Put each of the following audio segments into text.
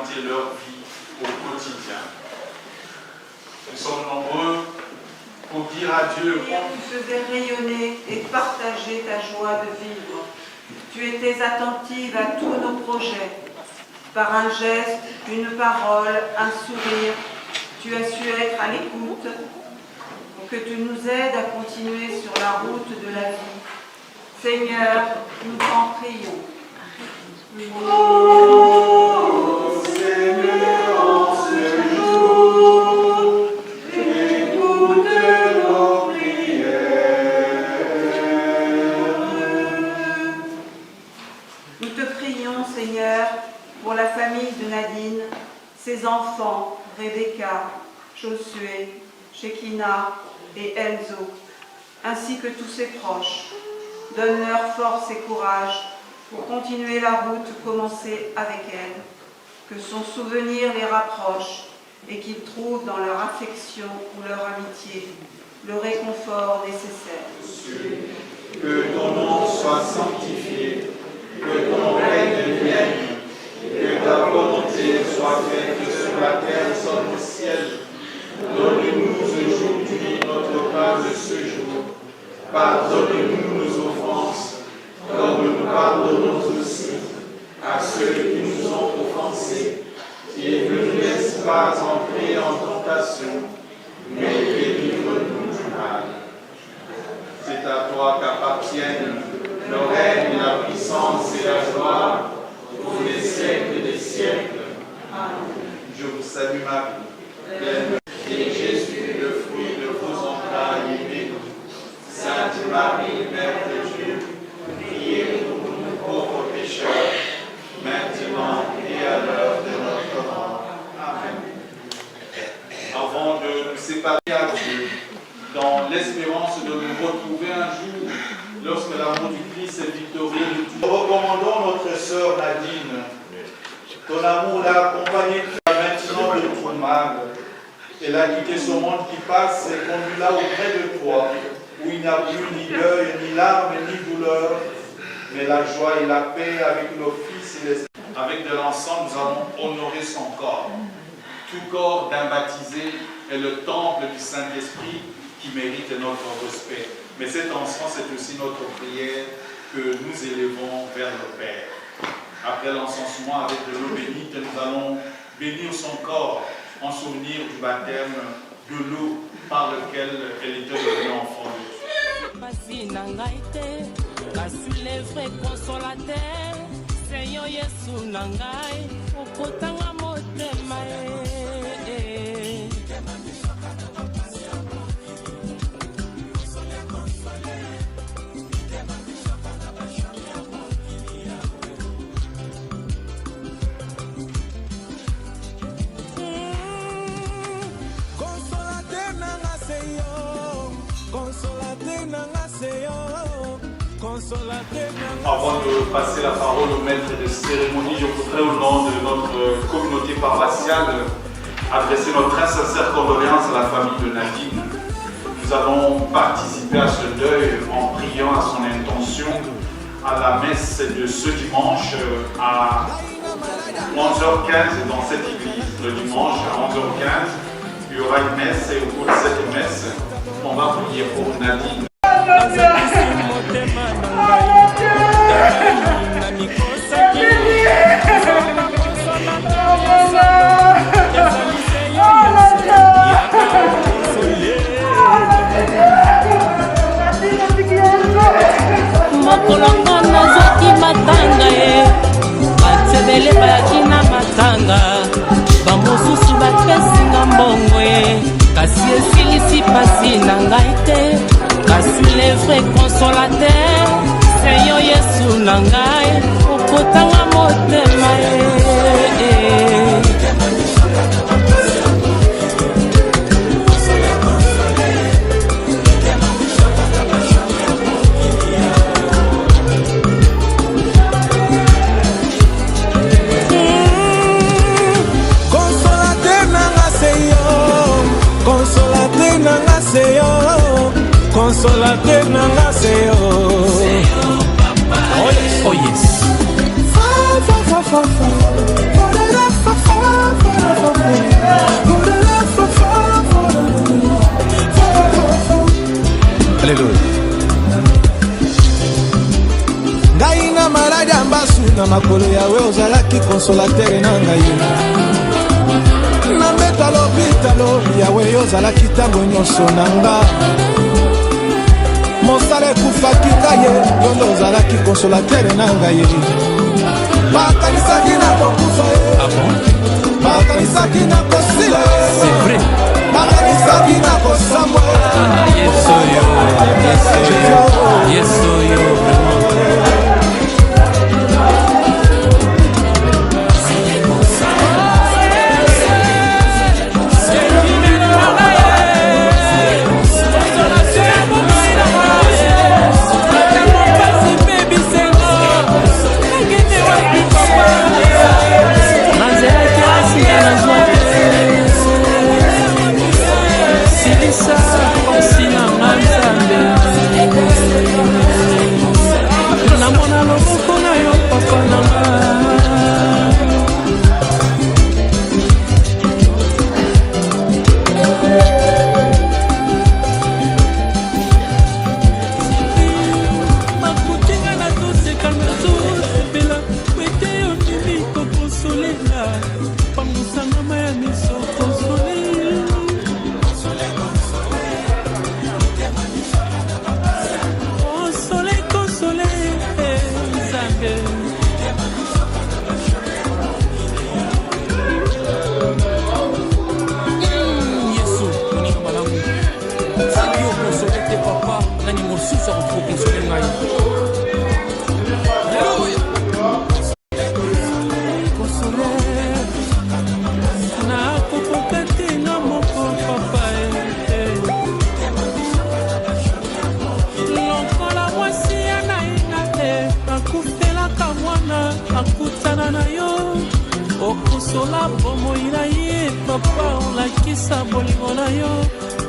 orienter leur vie au quotidien. Nous sommes nombreux pour dire à Dieu. Tu faisais rayonner et partager ta joie de vivre. Tu étais attentive à tous nos projets. Par un geste, une parole, un sourire, tu as su être à l'écoute pour que tu nous aides à continuer sur la route de la vie. Seigneur, nous t'en prions. Oh Seigneur, en ce jour, écoute nos prières. Nous te prions, Seigneur, pour la famille de Nadine, ses enfants, Rebecca, Josué, Shekina et Enzo, ainsi que tous ses proches. Donne-leur force et courage pour continuer la route commencée avec elle, que son souvenir les rapproche et qu'ils trouvent dans leur affection ou leur amitié le réconfort nécessaire. Que ton nom soit sanctifié, que ton règne vienne, que ta volonté soit faite sur la terre comme au ciel. Donne-nous aujourd'hui notre pain de ce jour. Pardonne-nous nos offenses, comme nous pardonnons aussi à ceux qui nous ont offensés. Et ne nous laisse pas entrer en tentation, mais délivre-nous du mal. C'est à toi qu'appartiennent le règne, la puissance et la gloire pour les siècles des siècles. Amen. Je vous salue Marie, pleine et Jésus, le fruit de vos entrailles, est béni. Sainte Marie, Mère de Dieu, priez pour nous pauvres pécheurs, maintenant et à l'heure de notre mort. Amen. Avant de nous séparer à Dieu, dans l'espérance de nous retrouver un jour, lorsque l'amour du Christ est victorieux, nous recommandons notre sœur Nadine. Ton amour l'a accompagnée maintenant le trou de mal. Elle a quitté ce monde qui passe et conduit là auprès de toi, où il n'y a plus ni deuil, ni larmes, ni douleur, mais la joie et la paix avec nos fils et les... Avec de l'encens, nous allons honorer son corps. Tout corps d'un baptisé est le temple du Saint-Esprit qui mérite notre respect. Mais cet encens, c'est aussi notre prière que nous élevons vers le Père. Après l'encensement avec de l'eau bénite, nous allons bénir son corps en souvenir du baptême de l'eau par lequel elle était devenue enfant de Dieu. Seigneur Yesu nangai, okotanga motema Consolateur nanga Seigneur, consolateur nanga Seigneur. Avant de passer la parole au maître de cérémonie, je voudrais au nom de notre communauté paroissiale adresser notre très sincère condoléance à la famille de Nadine. Nous allons participer à ce deuil en priant à son intention à la messe de ce dimanche à 11h15 dans cette église. Le dimanche à 11h15, il y aura une messe et au cours de cette messe, on va prier pour Nadine. mokolongo nazoki matanga batebele bayaki na matanga bamosusu bapesinga mbongo kasi esilisi pasi na ngai te kasi le vrai consolateur Seigneur Yesu na ngai okotanga motema Consolateur nanga Seigneur. Oh yes. lelo ngai na maladi ya mbasu na makolo yawe ozalaki konsolatere na ngai na mbeta lopitalo yawe ozalaki ntango nyonso na nga mosala ekufaki kaye yondo ozalaki konsolatere na ngai bakanisaki na kokufa ye bakanisaki na kosila ye bakanisaki na kosambwa yesoyo osola bomoina ye papa olakisa bolingo na yo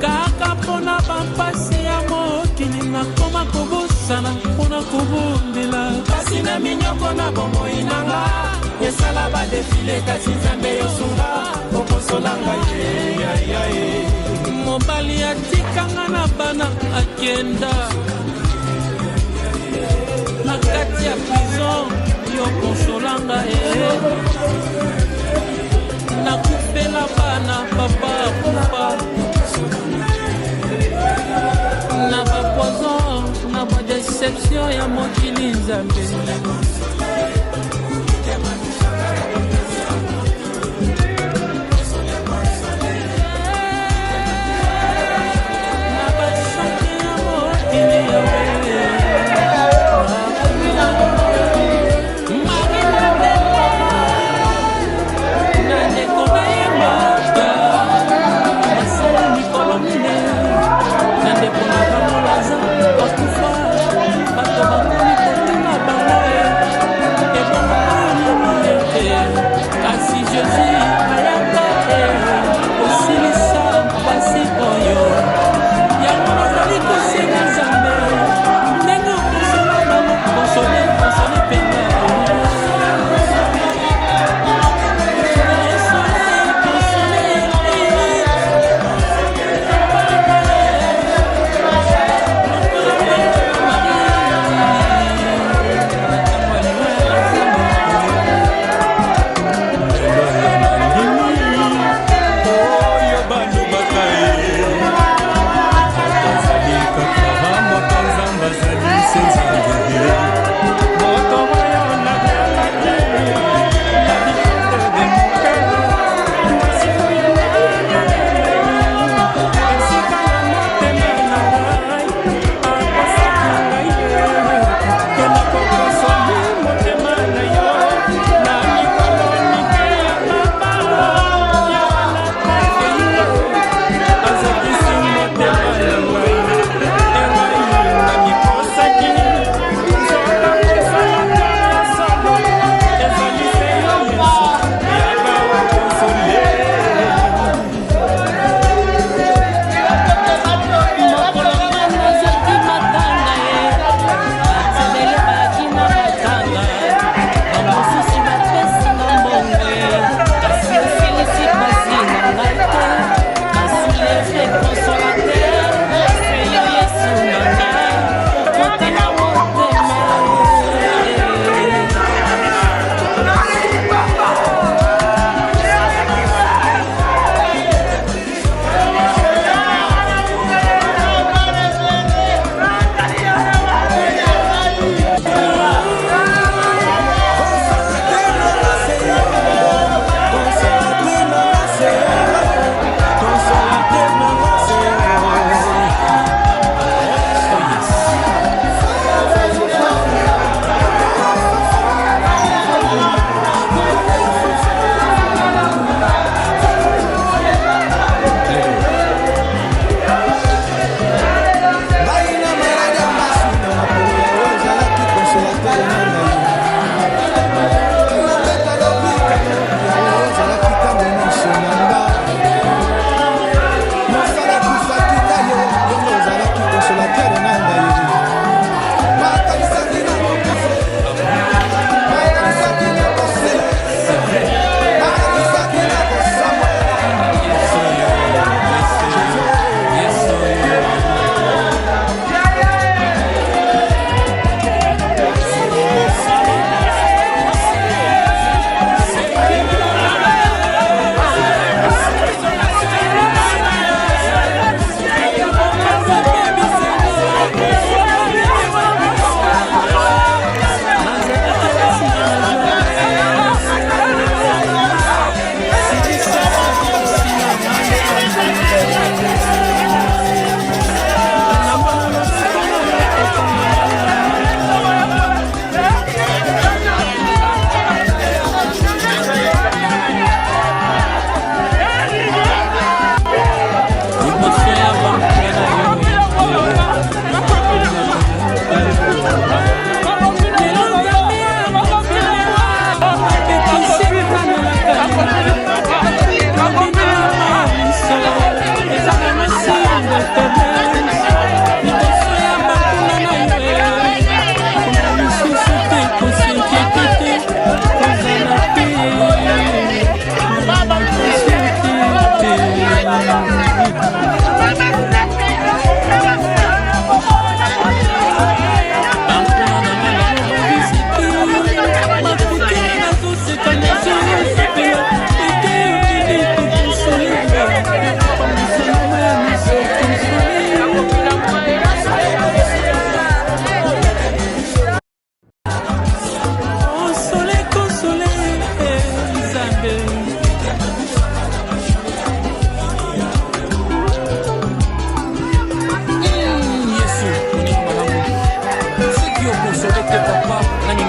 kaka mpona bampasi ya mokili nakoma kobosana mpona kobondela kasi na minyoko na bomoinanga esala badefile kasi nzambe yosunga okosolanga ye mobali atikanga na bana akenda na kati ya prison yokosolanga nakupela bana papa kufa na bapoison na badeception ya mokili nzambe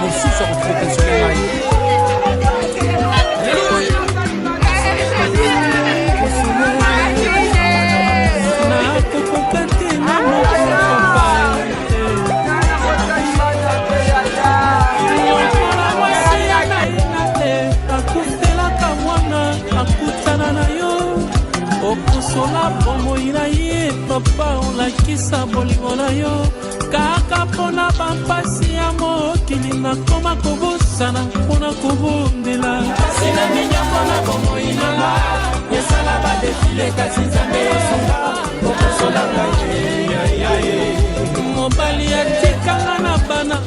mosusu akoprofessionnel ngai nakokoka te na moko papa akutelaka mwana akutana na yo okosola bomoi na ye papa olakisa bolingo na yo kaka mpona bampasi ya mokili nakoma kobosana mpona kobondela sina minyoko na bomoi nanga esala badefile kasi nzambe esonga okosolanga ye mobali atikanga na bana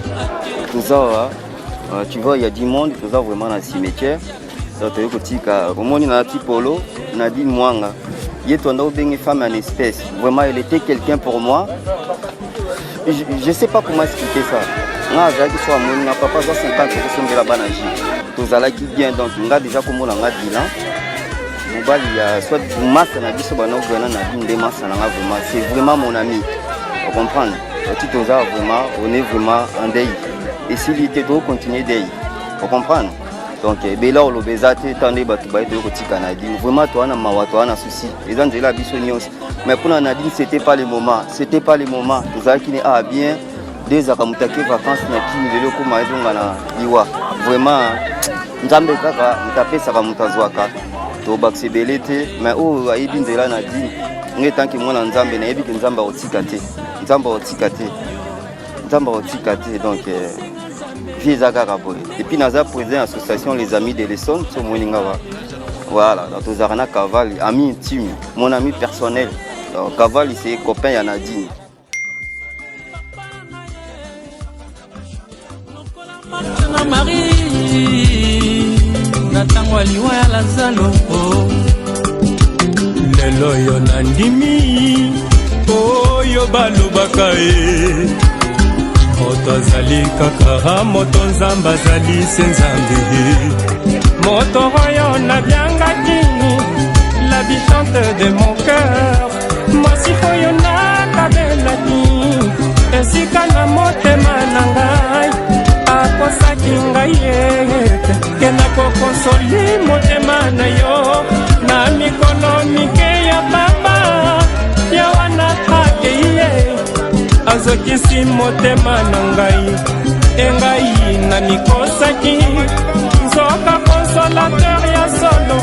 toza tu vois il y a du monde toza vraiment na cimetière toyo kotika omoni na tipolo Nadine Mwanga ye tonda obenge femme en espèce vraiment elle était quelqu'un pour moi. Je sais pas comment expliquer ça. Nga azalaki so amoni na papa za 50 kosongela bana ji tozalaki bien donc nga déjà komona nga bilan mobali ya soit masa na biso bana ogana na binde masa na nga vraiment c'est vraiment mon ami vous comprendre tout toza vraiment on est vraiment en deuil et s'il était de continuer deuil vous comprendre donc bela olobeza te tande batu ba de kotika Nadine vraiment toi na mawa toi na souci les gens de la biso nyos mais pour Nadine c'était pas le moment tozalaki ne a bien des akamutake vacances na kini lelo ko maizonga na liwa vraiment nzambe kaka mutapesa ka mutazwaka to baksebele te mais o ayibi nzela Nadine nge tanki mwana nzambe na yebi ke nzamba otika te donc et puis nous avons président l'association Les Amis de l'Essonne, voilà, dans Tozarana Caval, ami intime, mon ami personnel. Caval, c'est copain à Nadine. Lelo yo nandimi, oh yo balobaka e. Moto azali kaka moto nzamba azali se nzambe moto oyo nabyangaki l'habitante de mon cœur mwasi oyo nakabelaki esika na motema na ngai akosaki ngai ete ke nakokonsoli motema na yo na mikolo mike ya papa ya wana akeiye azokisi motema na ngai engai na mikosaki nzoka consolateur ya solo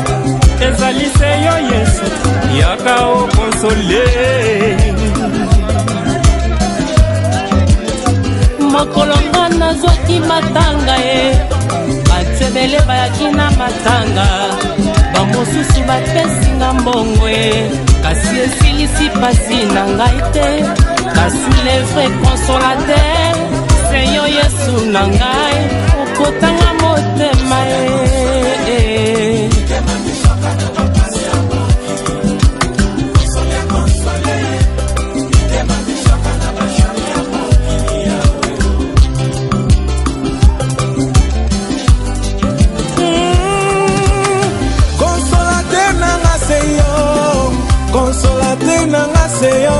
ezali se yo Yesu yaka okonsole mokolo nga nazwaki matanga ye batsebele bayaki na matanga bamosusu bapesinga mbongo ye kasi esilisi pasi na ngai te kasi le vrai consolateur Seigneur Yesu na ngai okotanga motema ye consolateur nanga seyo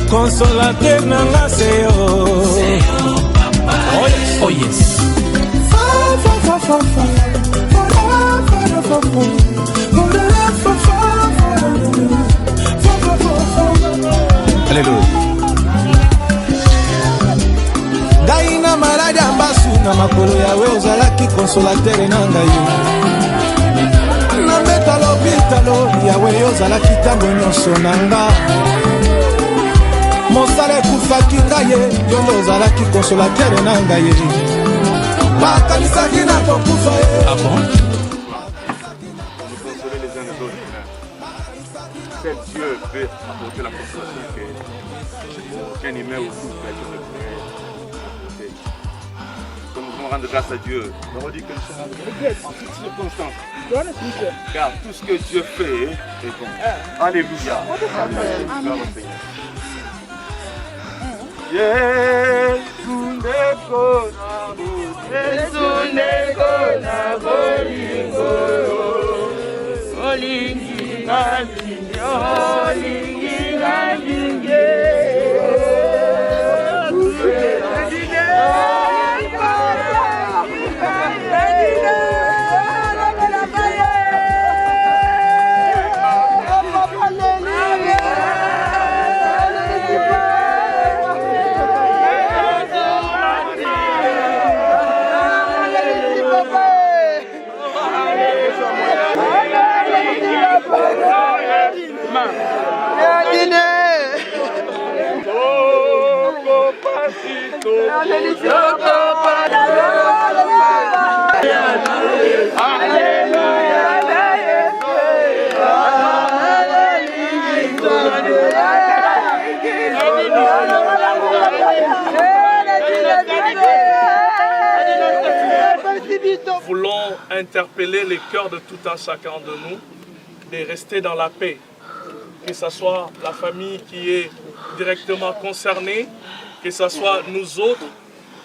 consolateur nanga seyo oh yes Alléluia ngai na maladi ambasu na makolo yawe ozalaki consolateur nanga yo nabeta lopitalo yawe ozalaki ntango nyonso na nga mosala ekufaki ngai ye yo nde ozalaki consolateur na ngai ye bakanisaki na kokufa ye Seul Dieu peut apporter la consolation qu'aucun humain ou tout peut apporter. Comme nous devons rendre grâce à Dieu, nous avons dit que nous sommes en toutes circonstances. Car tout ce que Dieu fait est bon. Alléluia. Gloire au Seigneur. Yesu ndeko na bolingo olingi ngalinyo olingi ngalinyo Nous voulons interpeller les cœurs de tout un chacun de nous de rester dans la paix. Que ce soit la famille qui est directement concernée, que ce soit nous autres,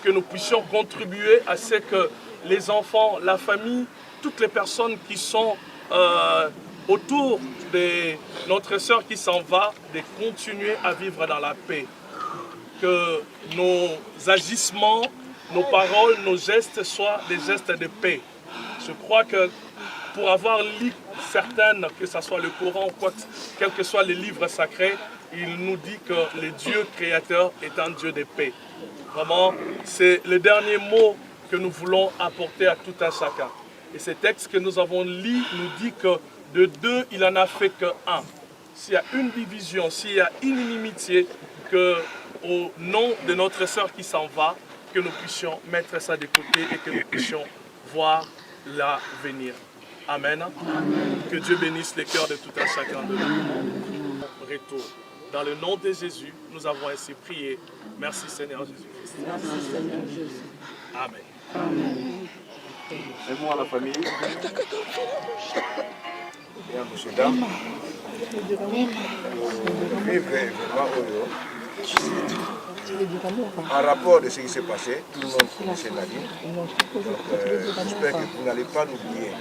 que nous puissions contribuer à ce que les enfants, la famille, toutes les personnes qui sont autour de notre sœur qui s'en va, de continuer à vivre dans la paix. Que nos agissements, nos paroles, nos gestes soient des gestes de paix. Je crois que pour avoir lu certaines, que ce soit le Coran ou quels que soient les livres sacrés, il nous dit que le Dieu créateur est un Dieu de paix. Vraiment, c'est le dernier mot que nous voulons apporter à tout un chacun. Et ce texte que nous avons lu nous dit que de deux, il n'en a fait qu'un. S'il y a une division, s'il y a une inimitié, que au nom de notre sœur qui s'en va, que nous puissions mettre ça de côté et que nous puissions voir l'avenir. Amen. Que Dieu bénisse les cœurs de tout un chacun de nous. Retour. Dans le nom de Jésus, nous avons ainsi prié. Merci Seigneur Jésus-Christ. Merci Seigneur Jésus. Amen. Amen. Et moi, la famille. Bien, monsieur, dame. Vivre vraiment heureux. En rapport de ce qui s'est passé, tout le monde connaissait Nadine. J'espère que vous n'allez pas l'oublier.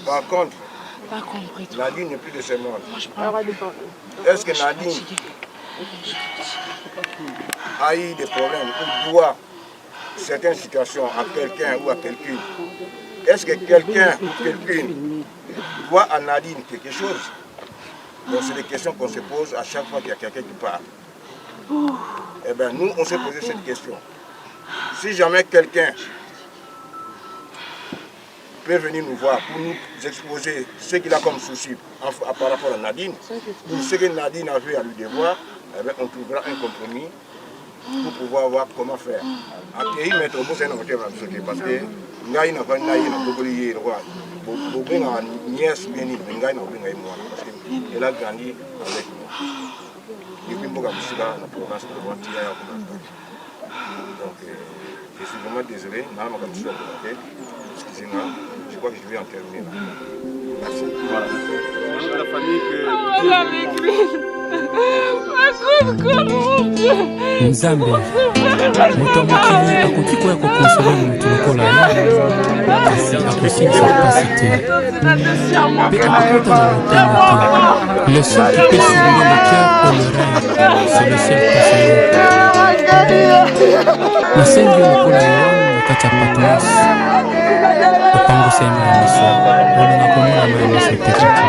Par contre, Nadine n'est plus de ce monde. Est-ce que Nadine a eu des problèmes ou doit certaines situations à quelqu'un ou à quelqu'une? Est-ce que quelqu'un ou quelqu'une doit à Nadine quelque chose? Donc c'est des questions qu'on se pose à chaque fois qu'il y a quelqu'un qui parle. Eh bien, nous, on s'est posé cette question. Si jamais quelqu'un peut venir nous voir pour nous exposer ce qu'il a comme souci par rapport à Nadine, ou ce que Nadine avait à lui devoir, eh bien, on trouvera un compromis pour pouvoir voir comment faire. En pays, mettre au bout, c'est un côté parce que Ngaï n'a pas de roi. Beaucoup de nièce bien ni Ngaï n'a pas de moi parce qu'elle a grandi avec nous. Depuis que je suis là, la province de Guantia. Donc, je suis vraiment désolé. Excusez-moi, je crois que je vais en terminer là. Merci. Voilà. La famille que... Nzambe moto mokili akoki koya kokonsola moto lokola ye kasi akosilisa mpasi te mpe akota na motema te. Le seul qui peut soulever le cœur et l'oreille, c'est le ciel Seigneur. Nasengi lokola yo na kati ya Patmos opangosa ye na miso olinga komona na miso te kaka.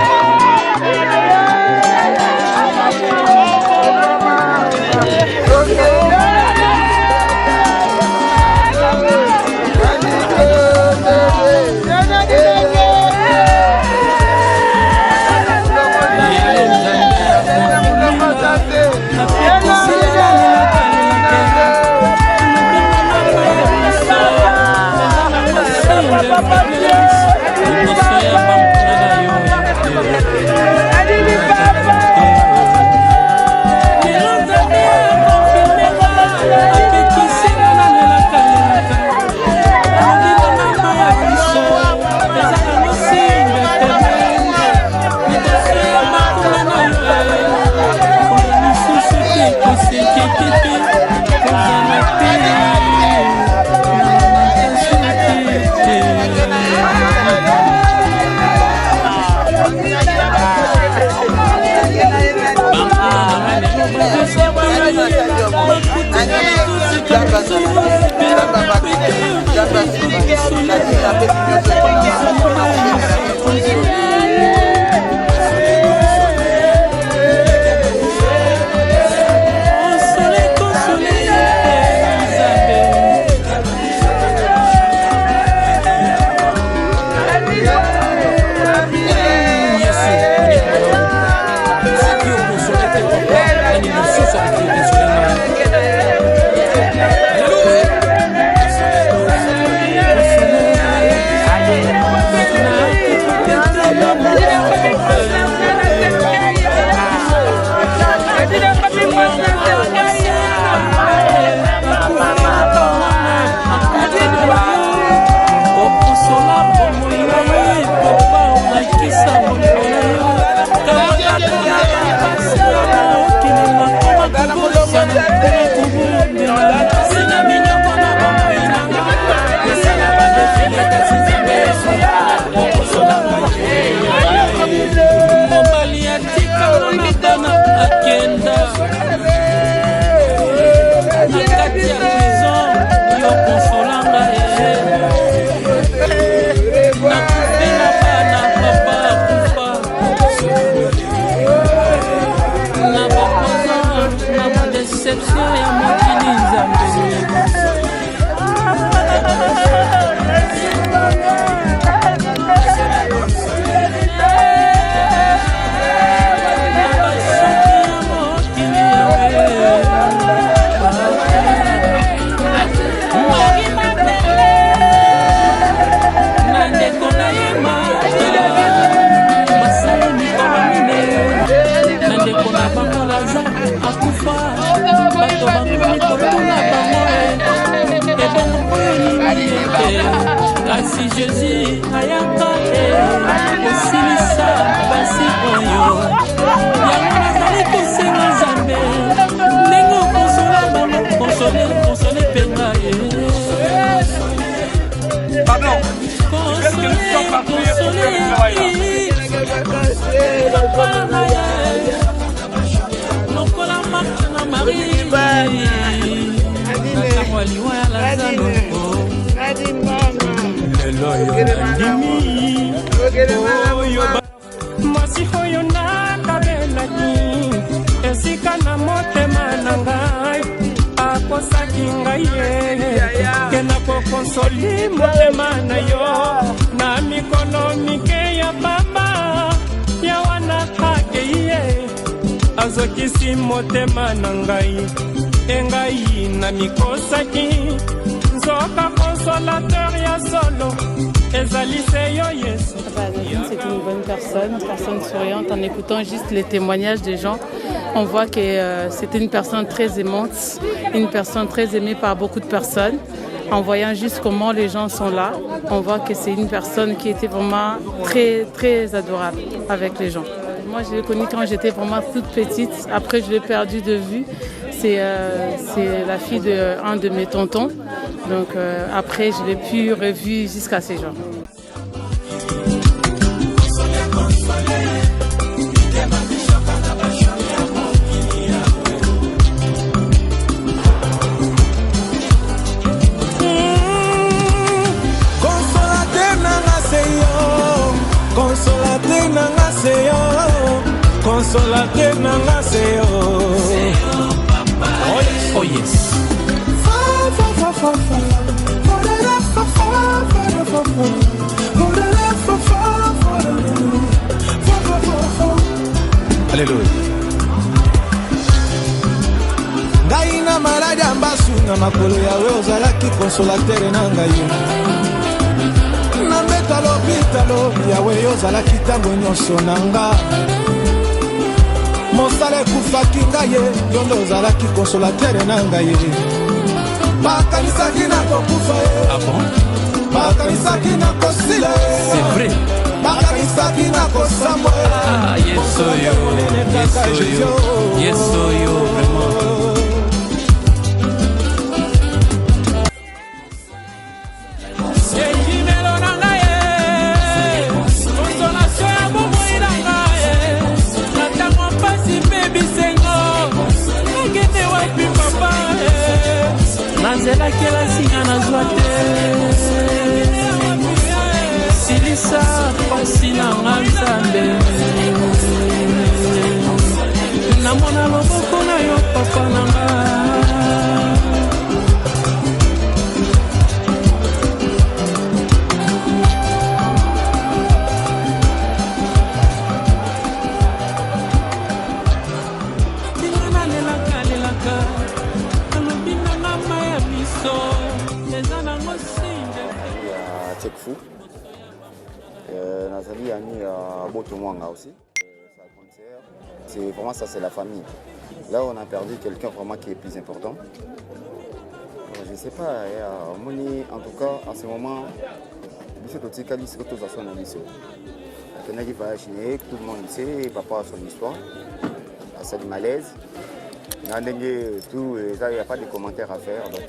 consolation ya mokili nzambe kasi Jésus ayaka kosilisa basi oyo yango nazali kosenga nzambe ndenge okonsola bango konsole mpe ngai lokola marta na marie natango aliwa ya lazaro mwasi oyo nakabelaki esika na motema na ngai akosaki ngai ye ke nakokonsoli motema na yo na mikono mike ya pamba ya wana kakei ye azokisi motema na ngai engai na mikosaki nzoka consolateur ya solo ezali se yo yesu. C'est une bonne personne souriante. En écoutant juste les témoignages des gens, on voit que c'était une personne très aimante, une personne très aimée par beaucoup de personnes. En voyant juste comment les gens sont là, on voit que c'est une personne qui était vraiment très, très adorable avec les gens. Moi, je l'ai connue quand j'étais vraiment toute petite. Après, je l'ai perdue de vue. C'est la fille d'un de mes tontons. Donc après, je l'ai plus revue jusqu'à ces jours. Consolateur nanga seyo, consolateur nanga seyo. Oh yes. Alléluia. Ngai na maladi ambasu na makolo yawe ozalaki consolateur nanga yo. Na mbeta lopitalo yawe ozalaki ntango nyonso na nga. Mosala ekufaki ngai ye yondo ozalaki consolateur na ngai ye. Bakanisaki na kokufa ye. Ah bon? Bakanisaki na kosila ye. C'est vrai. Bakanisaki na kosambwa ye. Ah yes oyo, yes oyo, vraiment. nazelaki elasinga nazwa te silisa pasi nanga nzambe namona loboko na yo papa nanga Nazali ami à Botomwanga aussi, c'est vraiment ça, c'est la famille. Là on a perdu quelqu'un vraiment qui est plus important. Je ne sais pas, en tout cas en ce moment, tout le monde sait, papa a son histoire, c'est du malaise. Il n'y a pas de commentaires à faire. Donc.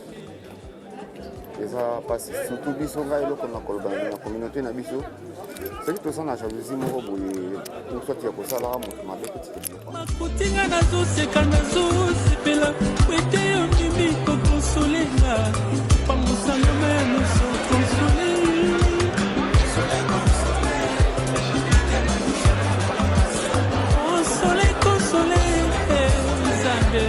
Parce que surtout biso ngai loko na kolobana na communauté na biso c'est que ça na jalousie moko boye pour soit ya kosala moto mabe petit makutinga nazo seka nazo sipela wete yo mimi ko consoler pa musanga meno so consoler consoler Zambe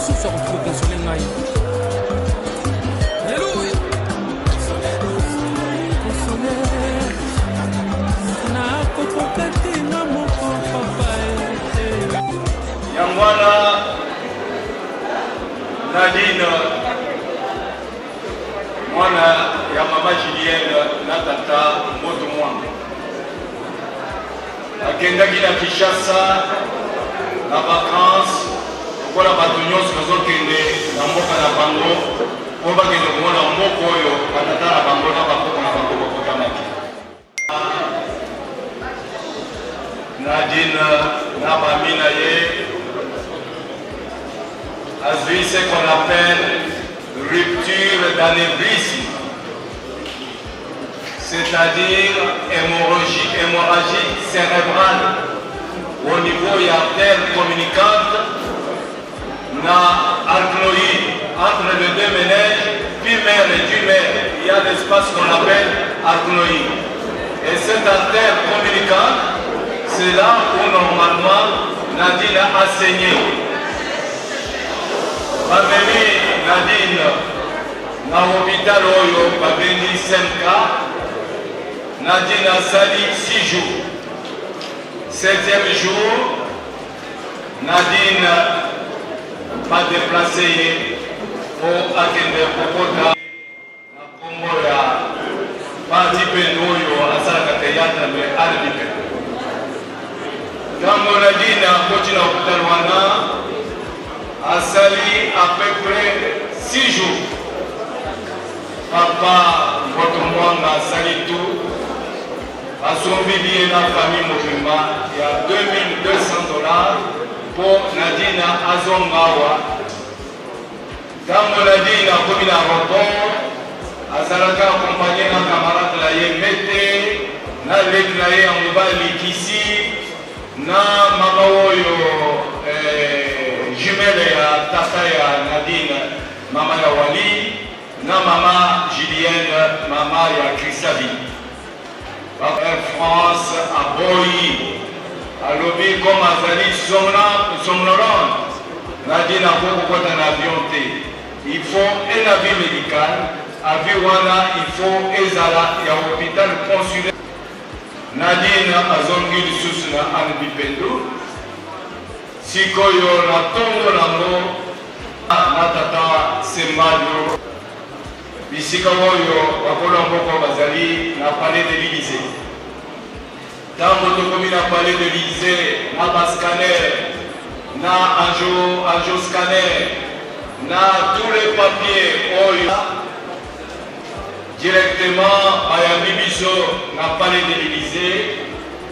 mosusu ya kokonsole ngai. Alleluya. nakokoka te nga moko papa Yangwana Nadine mwana ya mama Julienne na tata moto mwana akendaki na Kinshasa na vacances lokola bato nyonso bazokende na mboka na bango po bakende komona mboka oyo batata na bango na bakoko na bango bakotamaki. Nadine na bami na ye azwi ce qu'on appelle rupture d'anévrisme, c'est-à-dire hémorragie cérébrale au niveau de l'artère communicante na arachnoïde entre les deux méninges, pumère et tumère. Il y a l'espace qu'on appelle arachnoïde. Et cette artère communicante, c'est là où normalement Nadine a saigné. Bameli Nadine na hôpital oyo babengi Semka. Nadine a sali 6 jours. 7e jour, Nadine va déplacer pour akende kokota na kombo ya parti pendo oyo asalaka théâtre me arbitre. Ntango Nadine akoti na hôpital wana asali à peu près 6 jours. Papa votre mwanga asali tout. Asombi bien la famille Mobimba, il y a $2200 pour Nadine Azongawa. Quand Nadine a commis l'aéroport, Azalaka accompagné d'un camarade la Yemete, na l'éclairé en mobile ici, na Mamaoyo jumelle ya tata ya Nadine, Mama ya Wali, na Mama Julienne, Mama ya Christavi. Air France à Boyi, à lobby comme Azali somnolente. Nadine a beaucoup d'un avion. Il faut un avion médical, avion wana, il faut Ezala et un hôpital consulaire. Nadine a zongi de Susuna en Bipendo. Sikoyo na Tongo Nango, Natata Semado. Bisika oyo bakola mboko bazali na palais de l'Élysée. Tango tokomi na palais de l'Élysée, na bascanner, na anjo scanner, na tous les papiers oyo directement bayambi biso na palais de l'Élysée,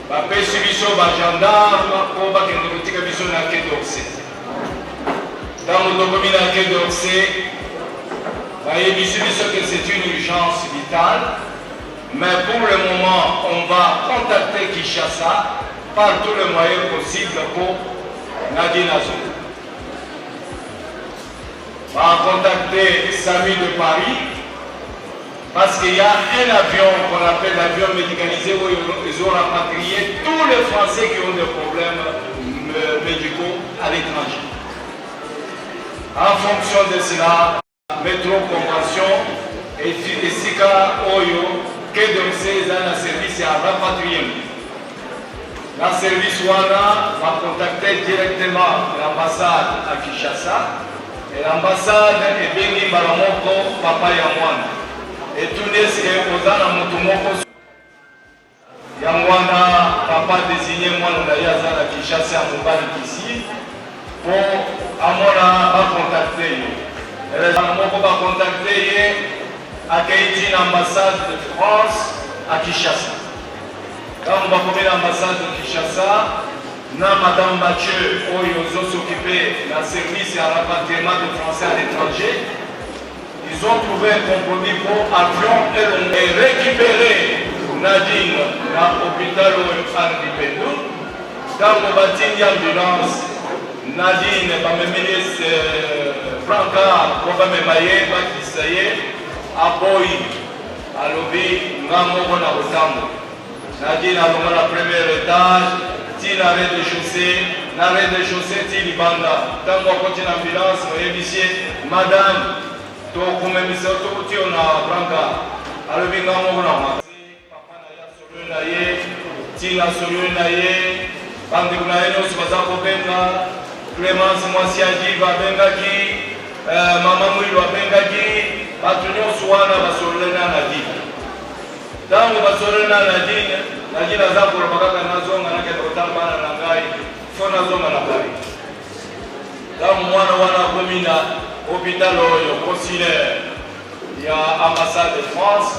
bapesi biso bagendarme po bakende kotika biso na quai d'Orsay. Tango tokomi na quai d'Orsay, que c'est une urgence vitale, mais pour le moment, on va contacter Kinshasa par tous les moyens possibles pour Nadine Azou. On va contacter Samy de Paris parce qu'il y a un avion qu'on appelle l'avion médicalisé où ils ont rapatrié tous les Français qui ont des problèmes médicaux à l'étranger. En fonction de cela, métro convention et Sika Oyo, que donc c'est un service à rapatrier. La service Wana va contacter directement l'ambassade à Kinshasa et l'ambassade est béni Balamoko, Papa Yamwana. Et tout ce qui est aux Anamotomoko Yamwana, Papa désigné moi à Kinshasa à Mobali ici pour Amona va contacter. Elle va contacter à l'ambassade de France à Kinshasa. Quand on va coller l'ambassade de Kinshasa, Madame Mathieu, ils ont s'occupé d'un service et un rapatriement de Français à l'étranger. Ils ont trouvé un compromis pour avion et récupérer Nadine à l'hôpital Andipendou. Quand on va tenir l'ambulance, Nadine va me mener Brancard, on va me mailler, qui ça y est, à Boyi, à Lobi, Namoko Nabotambo. Nadine a le premier étage, Tina rez-de-chaussée, na rez-de-chaussée ti libanda ntango akoti na ambulance moyebisie madame tokumemisa tokutio na branka alobi nga moko na mwasi papa na ye asolo na ye ntina asolo na ye bandeko na ye nyonso baza kobenga Clémence mwasi ya Dive abengaki mama Mwilu abengaki bato nyonso wana basolole na Nadine ntango basolole na Nadine aza koloba kaka nazonga nakende kotala bana na ngai fo nazonga na Paris ntango mwana wana akomi na hôpital oyo consulaire ya ambassade de France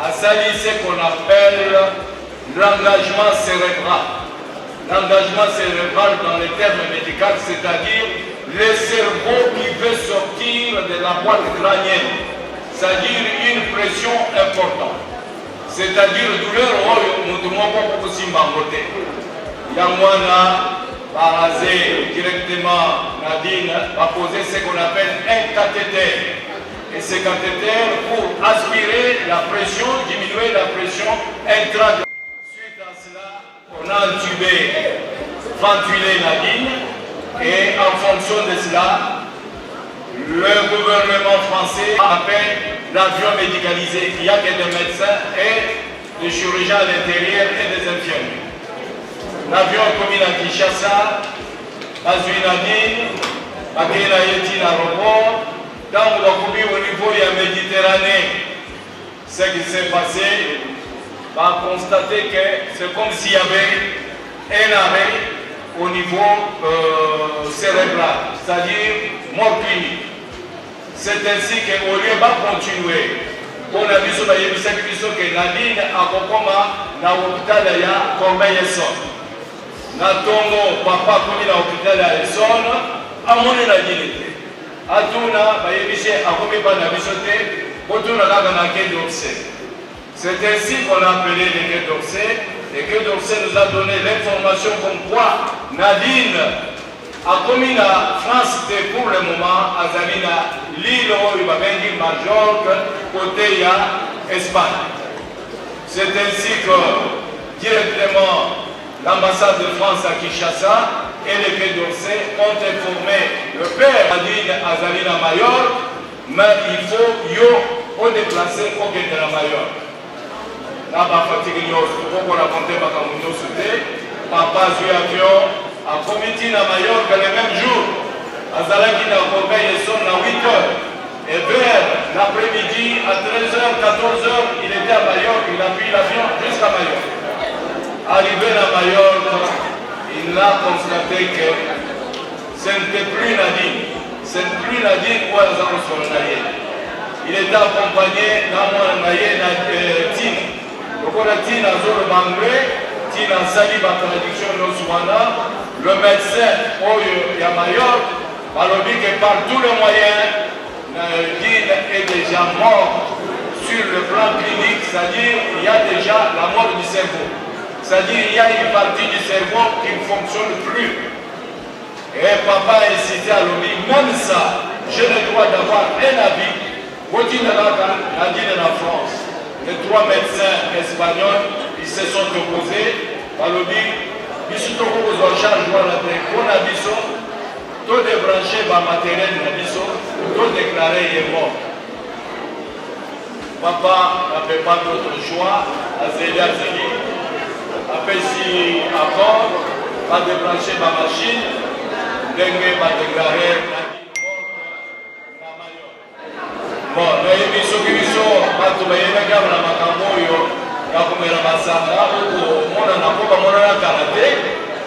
asali ce qu'on appelle l'engagement cérébral. L'engagement cérébral dans les termes médicaux, c'est-à-dire le cerveau qui veut sortir de la boîte crânienne, c'est-à-dire une pression importante, c'est-à-dire douleur oyo mutu moko kokosimba ngote yangwana baraser directement Nadine va poser ce qu'on appelle un cathéter. Et ce cathéter pour aspirer la pression, diminuer la pression intra. Suite à cela, on a intubé, ventilé Nadine et en fonction de cela, le gouvernement français appelle l'avion médicalisé. Il n'y a que des médecins et des chirurgiens à l'intérieur et des infirmiers. L'avion commis à Kinshasa, Azui Nadine, Akela Yeti l'aéroport, dans au niveau de la Méditerranée, ce qui s'est passé, on a constaté que c'est comme s'il y avait un arrêt au niveau cérébral, c'est-à-dire mort clinique. C'est ainsi qu'au lieu de continuer, on a vu sur la que Nadine a commencé dans l'hôpital de Corbeil-Essonne. Natongo papa komi na hôpital ya Essonne amoni Nadine te atuna bayebise akomi bana biso te botuna kaka na Quai d'Orsay. C'est ainsi qu'on a appelé le Quai d'Orsay. Le Quai d'Orsay nous a donné l'information comme quoi Nadine a commis na France pour le moment azali na l'île oyo babengi Majorque côté ya Espagne. C'est ainsi que directement l'ambassade de France à Kinshasa et le Quai d'Orsay ont informé le père Nadine azali na Majorque, mais il faut yo déplacer au Quai de la Majorque. Là bas fatigue nyonso pour raconter makambo nyonso te papa zwi avion a comité na Majorque le même jour azalaki na Corbeil-Essonne à 8h et vers l'après-midi à 13h 14h il était à Majorque, il a pris l'avion jusqu'à Majorque. Arrivé à Majorque, il a constaté que ce n'était plus Nadine, c'est plus Nadine où elle a reçu. Il était accompagné d'un mois de Tine. Donc on a Tine à Zoro Bangré, Tine à Sali, la traduction de Noswana, le médecin Oyo à Majorque, alors dit que par tous les moyens, Nadine est déjà mort sur le plan clinique, c'est-à-dire il y a déjà la mort du cerveau. C'est-à-dire il y a une partie du cerveau qui ne fonctionne plus. Et papa a incité à l'ONU, même ça, j'ai le droit d'avoir un avis. Nadine en France, les 3 médecins espagnols, ils se sont opposés. À l'ONU, ils se sont opposés en charge de la Conabiso, tout débranché par matériel Nabiso, tout déclaré il est mort. Papa n'avait pas d'autre choix, à Zélie. Après si accord, va débrancher ma machine, dengue va déclarer bon, nayebi soki biso bato bayebaki aba na makambo oyo ya komela masanga okomona na mpo bamonana kala te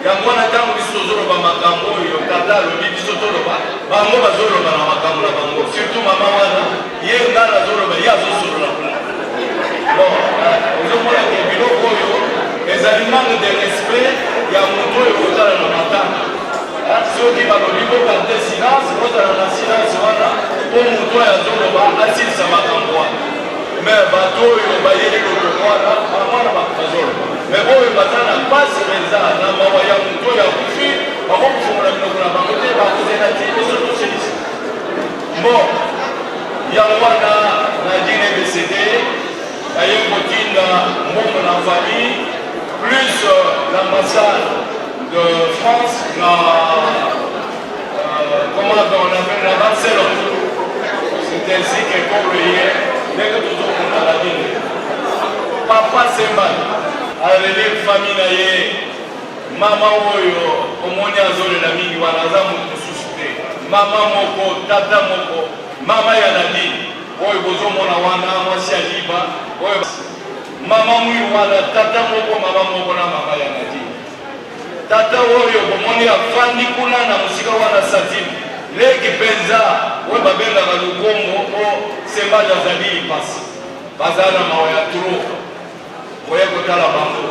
yango wana ntango biso tozoloba makambo oyo tata alobi biso toloba bango bazoloba na makambo na bango surtout mama wana ye nga nazoloba ye azosolola kuna bon ozomona ke biloko oyo ezali manque de respect ya moto oyo kozala na matanga soki balobi bokarde silence kozala na silence wana mpo moto oyo azoloba asilisa makambo wana mais bato oyo bayeli lokoko wana bamwana bazoloba mais oyo baza na mpasi mpenza na mawa ya moto oyo akufi bakokufungola biloko na bango te bakozela ti biso tosilisa bon yango wana Nadine est décédé aye kotinda mbongo na famille plus l'ambassade de France, comment on appelle la Barcelone. C'est ainsi que comme hier, dès que tout le monde a la ville, papa Semba, avec les familles, maman oyo, omoni azole na mingi wanaza mutu susute, mama moko, tata moko, mama ya Nadine, oyo bozo mona wana mwasi ya liba, oyo mama mwi wana tata moko, mama moko na mama ya Nadine. Tata oyo bomoni afandi kuna na musika wana Satine. Leki penza, oyo babengaka lukombo o Semba azali pasi. Bazana mawa ya turo. Oyo kotala bango.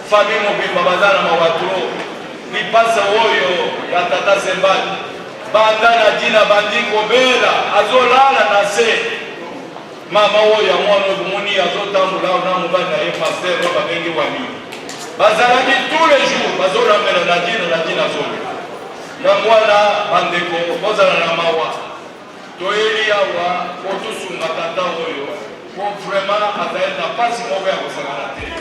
Fami mobimba bazana mawa ya turo. Lipasa oyo ya tata Semba. Banda na dina bandiko bela azolala na se. Mama oyo ya mwana bomoni azotambula na mobana ye pasteur babengi wami. Bazalaki tous les jours, bazolamela na dina zolo. Na mwana bandeko, bozala na mawa. Toyeli awa, otusunga tata oyo, pour vraiment ataenda pasi moko ya kosala na te.